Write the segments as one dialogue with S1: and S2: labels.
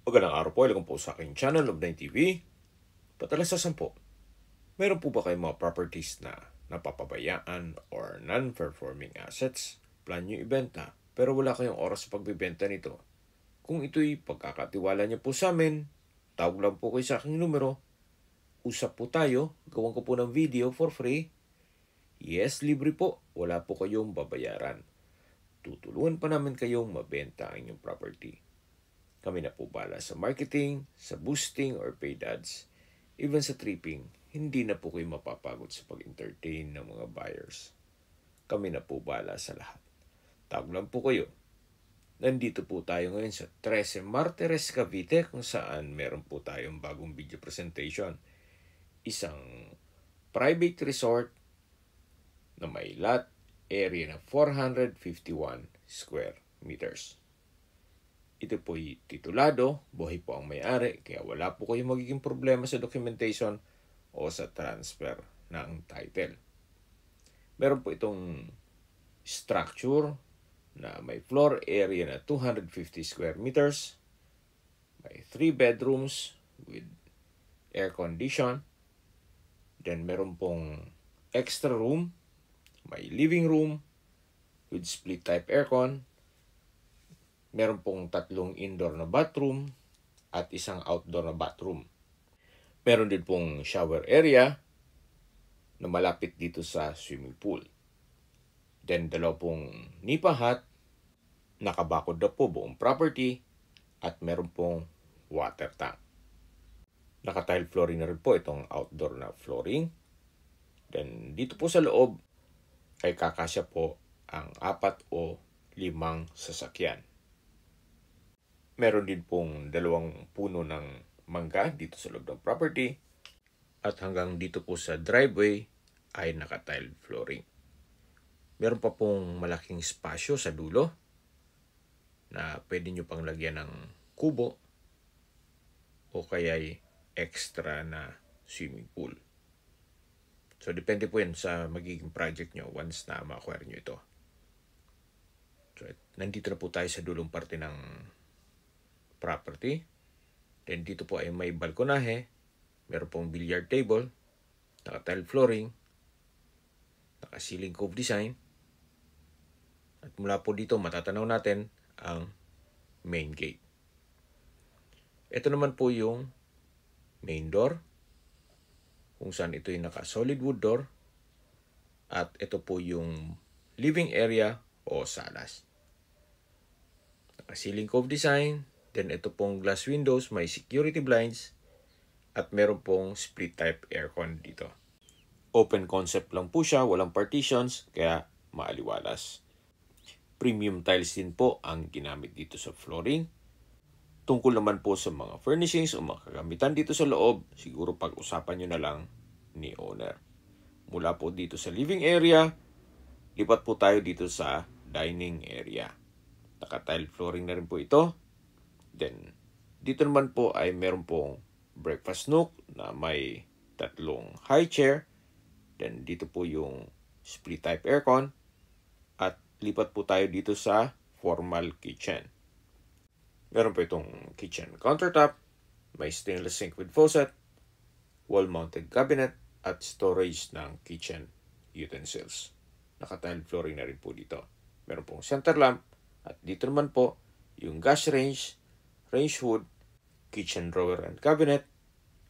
S1: Magandang araw po, welcome po sa aking channel, Love9 TV. Patalasasan po, meron po ba kayong mga properties na napapabayaan or non-performing assets? Plan nyo ibenta, pero wala kayong oras sa pagbibenta nito. Kung ito'y pagkakatiwala niyo po sa amin, tawag lang po kayo sa aking numero. Usap po tayo, gawan ko po ng video for free. Yes, libre po, wala po kayong babayaran. Tutulungan pa namin kayong mabenta ang inyong property. Kami na po bala sa marketing, sa boosting or paid ads, even sa tripping. Hindi na po kayo mapapagod sa pag-entertain ng mga buyers. Kami na po bala sa lahat. Tawag lang po kayo. Nandito po tayo ngayon sa 13 Martires, Cavite, kung saan meron po tayong bagong video presentation. Isang private resort na may lot area na 451 square meters. Ito po'y titulado, buhay po ang may-ari, kaya wala po kayong magiging problema sa documentation o sa transfer ng title. Meron po itong structure na may floor area na 250 square meters, may 3 bedrooms with air condition, then meron pong extra room, may living room with split type aircon, meron pong 3 indoor na bathroom at 1 outdoor na bathroom. Meron din pong shower area na malapit dito sa swimming pool. Then 2 pong nipa hut, nakabakod na po buong property at meron pong water tank. Naka-tile flooring na rin po itong outdoor na flooring. Then dito po sa loob ay kakasya po ang 4 o 5 sasakyan. Meron din pong 2 puno ng mangga dito sa loob ng property. At hanggang dito po sa driveway ay naka-tile flooring. Meron pa pong malaking spasyo sa dulo na pwede nyo pang lagyan ng kubo o kaya'y extra na swimming pool. So, depende po yan sa magiging project nyo once na ma-acquire nyo ito. So, nandito na po tayo sa dulong parte ng property. Then dito po ay may balkonahe, meron pong billiard table, naka-tile flooring, naka-ceiling cove design. At mula po dito matatanaw natin ang main gate. Ito naman po yung main door, kung saan ito yung naka-solid wood door. At ito po yung living area o salas. Naka-ceiling cove design. Then ito pong glass windows, may security blinds, at meron pong split type aircon dito. Open concept lang po siya, walang partitions, kaya maaliwalas. Premium tiles din po ang ginamit dito sa flooring. Tungkol naman po sa mga furnishings o mga kagamitan dito sa loob, siguro pag-usapan nyo na lang ni owner. Mula po dito sa living area, lipat po tayo dito sa dining area. Naka-tile flooring na rin po ito. Then, dito naman po ay meron pong breakfast nook na may 3 high chair. Then, dito po yung split type aircon. At lipat po tayo dito sa formal kitchen. Meron po itong kitchen countertop, may stainless sink with faucet, wall-mounted cabinet, at storage ng kitchen utensils. Naka-tile flooring na rin po dito. Meron pong center lamp. At dito naman po yung gas range, range hood, kitchen drawer and cabinet,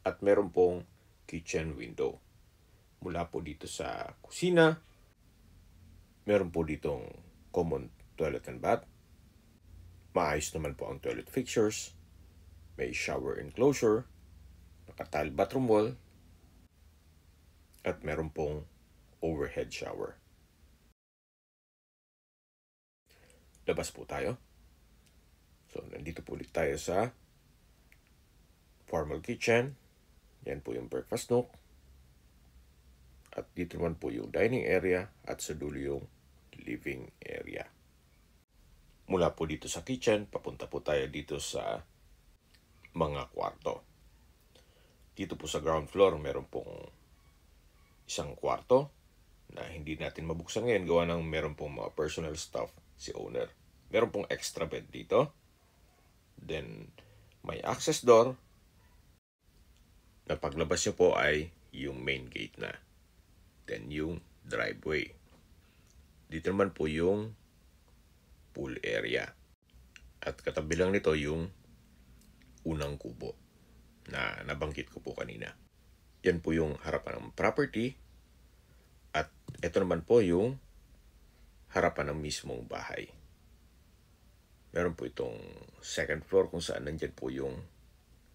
S1: at meron pong kitchen window. Mula po dito sa kusina, meron po ditong common toilet and bath. Maayos naman po ang toilet fixtures. May shower enclosure, naka-tile bathroom wall, at meron pong overhead shower. Labas po tayo. So, nandito po ulit tayo sa formal kitchen. Yan po yung breakfast nook. At dito naman po yung dining area at sa dulo yung living area. Mula po dito sa kitchen, papunta po tayo dito sa mga kwarto. Dito po sa ground floor, meron pong 1 kwarto na hindi natin mabuksan ngayon gawa ng meron pong mga personal stuff si owner. Meron pong extra bed dito. Then, may access door, na paglabas nyo po ay yung main gate na. Then yung driveway. Dito naman po yung pool area. At katabi lang nito yung unang kubo na nabanggit ko po kanina. Yan po yung harapan ng property. At ito naman po yung harapan ng mismong bahay. Meron po itong second floor kung saan nandyan po yung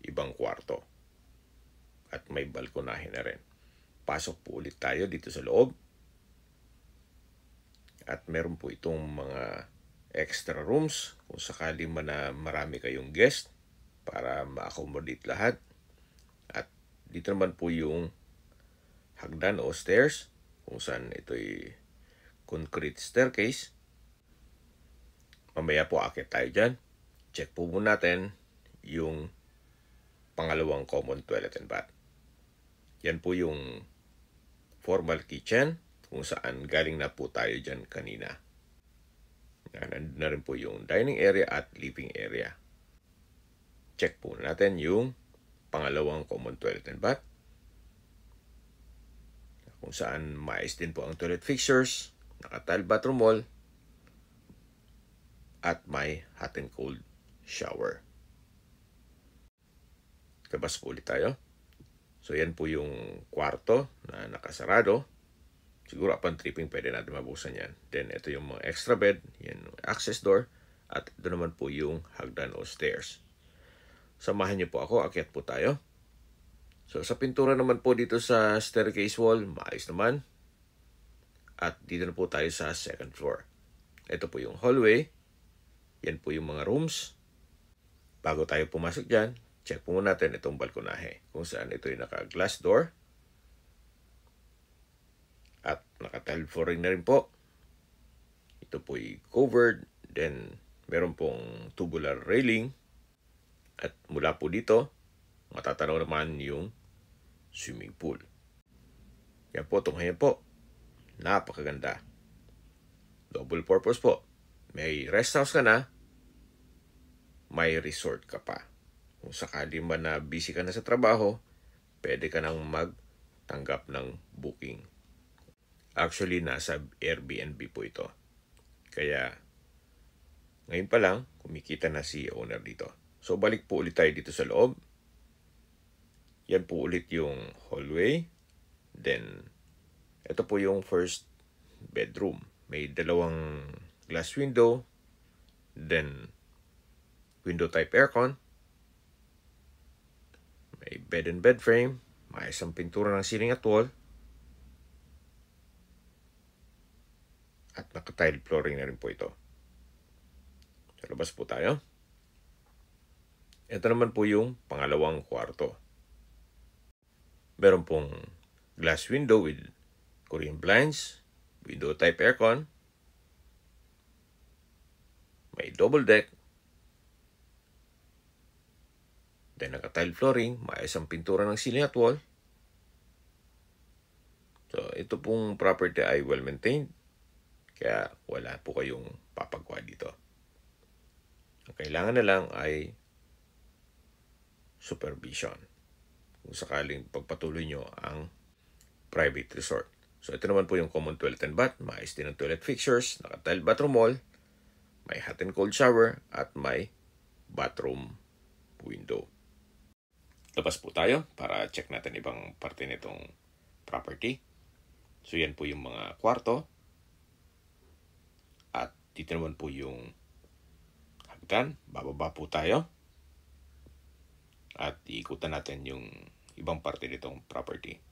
S1: ibang kwarto. At may balkonahe na rin. Pasok po ulit tayo dito sa loob. At meron po itong mga extra rooms kung sakali man na marami kayong guest para ma-accommodate lahat. At dito naman po yung hagdan o stairs kung saan ito'y concrete staircase. Mamaya po akit tayo dyan. Check po muna natin yung pangalawang common toilet and bath. Yan po yung formal kitchen kung saan galing na po tayo dyan kanina. Nandun na rin po yung dining area at living area. Check po natin yung pangalawang common toilet and bath. Kung saan maayos din po ang toilet fixtures, naka-tile bathroom wall, at may hot and cold shower. Labas po ulit tayo. So yan po yung kwarto na nakasarado. Siguro upon tripping pwede natin mabusan yan. Then ito yung mga extra bed, yan yung access door, at ito naman po yung hagdan o stairs. Samahan niyo po ako, akyat po tayo. So sa pintura naman po dito sa staircase wall, maayos naman. At dito na po tayo sa second floor. Ito po yung hallway. Yan po yung mga rooms. Bago tayo pumasok dyan, check po muna natin itong balkonahe. Kung saan ito yung naka-glass door. At naka-tile flooring na rin po. Ito po ay covered. Then meron pong tubular railing. At mula po dito, matatanaw naman yung swimming pool. Yan po, tunghayan po. Napakaganda. Double purpose po. May rest house ka na, may resort ka pa. Kung sakali man na busy ka na sa trabaho, pwede ka nang magtanggap ng booking. Actually, nasa Airbnb po ito. Kaya, ngayon pa lang, kumikita na si owner dito. So, balik po ulit tayo dito sa loob. Yan po ulit yung hallway. Then, ito po yung first bedroom. May dalawang glass window. Then, window type aircon. May bed and bed frame. May isang pintura ng ceiling at wall. At naka-tile flooring na rin po ito. Sa labas po tayo. Ito naman po yung pangalawang kwarto. Meron pong glass window with Korean blinds, window type aircon. May double deck. Then naka-tile flooring, maayos ang pintura ng ceiling at wall. So ito pong property ay well maintained. Kaya wala po kayong papagwa dito. Ang kailangan na lang ay supervision. Kung sakaling pagpatuloy nyo ang private resort. So ito naman po yung common toilet and bath. Maayos din ang toilet fixtures, naka-tile bathroom wall, may hot and cold shower, at may bathroom window. Labas po tayo para check natin ibang parte nitong property. So yan po yung mga kwarto. At dito naman po yung hagdan. Bababa po tayo. At iikutan natin yung ibang parte nitong property.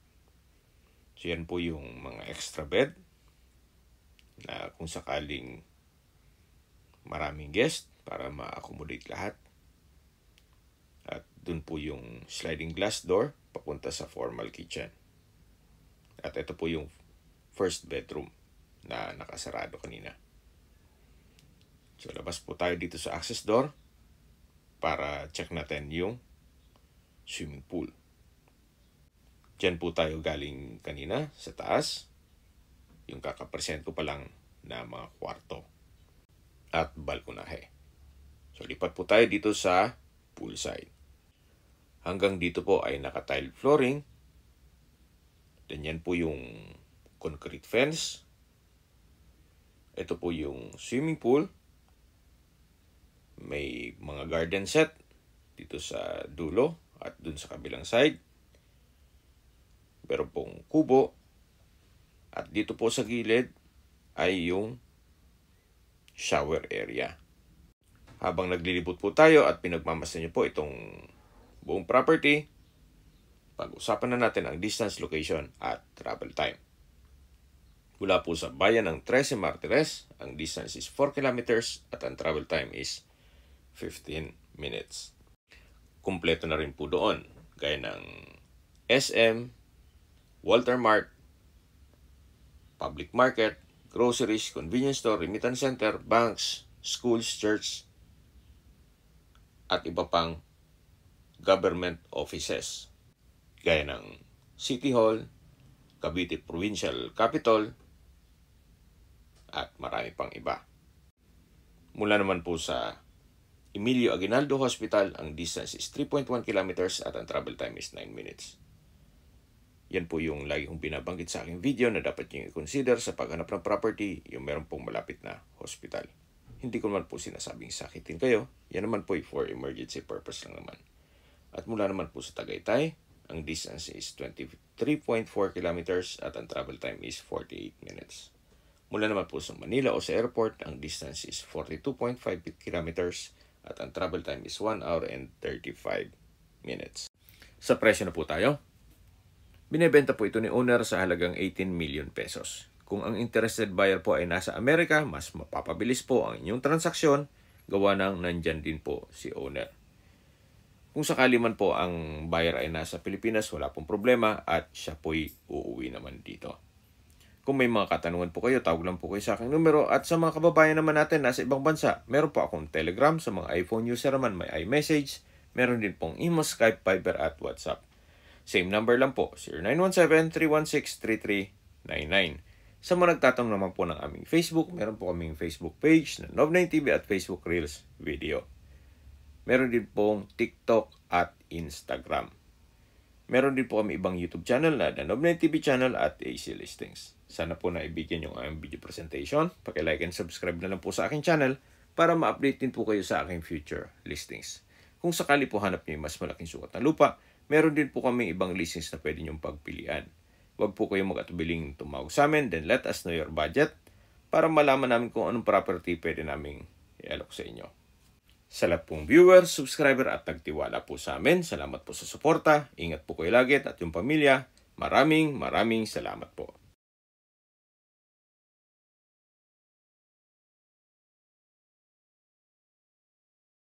S1: So yan po yung mga extra bed na kung sakaling maraming guest para ma-accommodate lahat. At dun po yung sliding glass door papunta sa formal kitchen. At ito po yung first bedroom na nakasarado kanina. So labas po tayo dito sa access door para check natin yung swimming pool. Diyan po tayo galing kanina sa taas. Yung kakapresent ko pa lang na mga kwarto at balkonahe. So lipat po tayo dito sa poolside. Hanggang dito po ay naka-tile flooring. Then yan po yung concrete fence. Ito po yung swimming pool. May mga garden set dito sa dulo at dun sa kabilang side. Meron pong kubo. At dito po sa gilid ay yung shower area. Habang naglilibot po tayo at pinagmamasan niyo po itong buong property, pag-usapan na natin ang distance, location at travel time. Mula po sa bayan ng Trece Martires, ang distance is 4 kilometers at ang travel time is 15 minutes. Kumpleto na rin po doon, gaya ng SM, Walter Mart, public market, groceries, convenience store, remittance center, banks, schools, church, at iba pang government offices, gaya ng City Hall, Cavite Provincial Capital, at marami pang iba. Mula naman po sa Emilio Aguinaldo Hospital, ang distance is 3.1 kilometers at ang travel time is 9 minutes. Yan po yung lagi kong binabanggit sa aking video na dapat nyo i-consider sa paghanap ng property, yung meron pong malapit na hospital. Hindi ko naman po sinasabing sakitin kayo, yan naman po for emergency purpose lang naman. At mula naman po sa Tagaytay, ang distance is 23.4 kilometers at ang travel time is 48 minutes. Mula naman po sa Manila o sa airport, ang distance is 42.5 kilometers at ang travel time is 1 hour and 35 minutes. Sa presyo na po tayo. Binebenta po ito ni owner sa halagang 18 million pesos. Kung ang interested buyer po ay nasa Amerika, mas mapapabilis po ang inyong transaksyon gawa ng nandyan din po si owner. Kung sakali man po ang buyer ay nasa Pilipinas, wala pong problema at siya po'y uuwi naman dito. Kung may mga katanungan po kayo, tawag lang po kayo sa aking numero. At sa mga kababayan naman natin nasa ibang bansa, meron po akong Telegram. Sa mga iPhone user naman, may iMessage. Meron din pong Imo, Skype, Viber at WhatsApp. Same number lang po, 0917-316-3399. Sa mga nagtatanong naman po ng aming Facebook, meron po kaming Facebook page na Nov9TV at Facebook Reels Video. Meron din pong TikTok at Instagram. Meron din po kami ibang YouTube channel na The Nov9TV channel at AC Listings. Sana po naibigyan yung aming video presentation. Paki-like and subscribe na lang po sa aking channel para ma-update din po kayo sa aking future listings. Kung sakali po hanap niyo yung mas malaking sukat na lupa, meron din po kami ibang listings na pwede niyong pagpilian. Huwag po kayong mag-atubiling tumawag sa amin, then let us know your budget para malaman namin kung anong property pwede naming i-alok sa inyo. Sa lahat pong viewers, subscriber at nagtiwala po sa amin, salamat po sa suporta, ingat po kayo lagi at yung pamilya, maraming salamat po.